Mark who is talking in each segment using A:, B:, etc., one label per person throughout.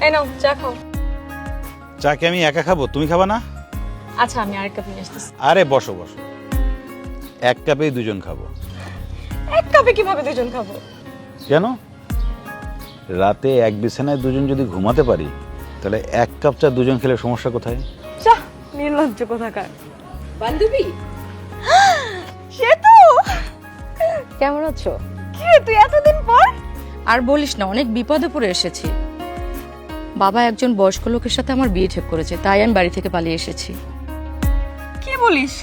A: এই নাও চা খাও।
B: চা কি আমি একা খাবো, তুমি খাবা না?
A: আচ্ছা আমি আরেক কাপ নিয়ে আসতেছি।
B: আরে বসো বসো, এক কাপেই দুজন খাবো।
A: এক কাপে কিভাবে দুজন খাবো?
B: কেন? রাতে এক বিছানায় দুজন যদি ঘুমাতে পারি, তাহলে এক কাপ চা দুজন খেলে সমস্যা কোথায়?
A: চা নির্লজ্জ কোথাকার।
C: বান্ধবী,
A: সে তো
C: কেমন আছো?
A: কি রে, তুই এতদিন পর?
C: আর বলিস না, অনেক বিপদে পড়ে এসেছি। বাবা একজন বয়স্ক লোকের সাথে আমার বিয়ে ঠিক করেছে, তাই আমি বাড়ি থেকে পালিয়ে এসেছি।
A: কি বলিস?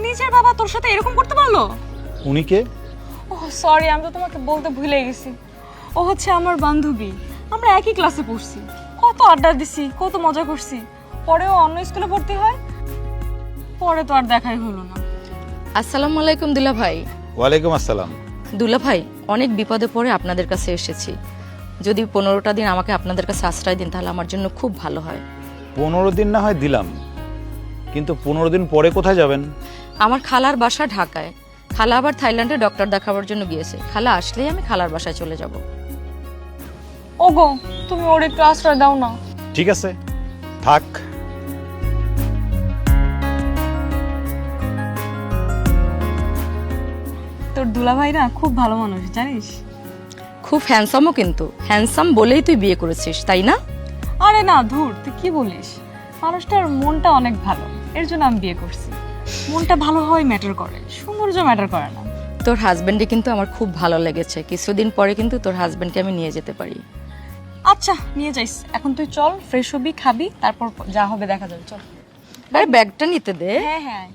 A: নিজের বাবা তোর সাথে এরকম করতে পারলো?
B: উনি কে?
A: ও সরি, আমি তো তোমাকে বলতে ভুলে গেছি। ও হচ্ছে আমার বান্ধবী, আমরা একই ক্লাসে পড়ছি, কত আড্ডা দিছি, কত মজা করছি। পরেও অন্য স্কুলে ভর্তি হয়, পরে তো আর দেখাই হলো না।
C: আসসালামু আলাইকুম দুলা ভাই।
B: ওয়ালাইকুম আসসালাম।
C: দুলা ভাই, অনেক বিপদে পড়ে আপনাদের কাছে এসেছি। যদি 15টা দিন আমাকে আপনাদের কাছে আশ্রয় দিন তাহলে আমার জন্য খুব ভালো হয়।
B: 15 দিন না হয় দিলাম, কিন্তু 15 দিন পরে কোথায় যাবেন?
C: আমার খালার বাসা ঢাকায়। খালা আবার থাইল্যান্ডে ডক্টর দেখাবার জন্য গিয়েছে। খালা আসলেই আমি খালার বাসায় চলে যাব।
A: ওগো, তুমি ওর একটু আশ্রয় দাও না।
B: ঠিক আছে, থাক।
A: তোর দুলাভাই না খুব ভালো মানুষ, জানিস?
C: খুব হ্যান্ডসামও, কিন্তু হ্যান্ডসাম বলেই তুই বিয়ে করেছিস, তাই না?
A: আরে না ধুর, তুই কি বলিস? মানুষটার মনটা অনেক ভালো, এর জন্য আমি বিয়ে করছি। মনটা ভালো হয় ম্যাটার করে, সৌন্দর্য ম্যাটার করে না।
C: তোর হাজবেন্ডে কিন্তু আমার খুব ভালো লেগেছে। কিছুদিন পরে কিন্তু তোর হাজবেন্ডকে আমি নিয়ে যেতে পারি।
A: আচ্ছা নিয়ে যাইস, এখন তুই চল, ফ্রেশ হবি, খাবি, তারপর যা হবে দেখা যাবে। চল।
C: আরে ব্যাগটা নিতে দে।
A: হ্যাঁ হ্যাঁ।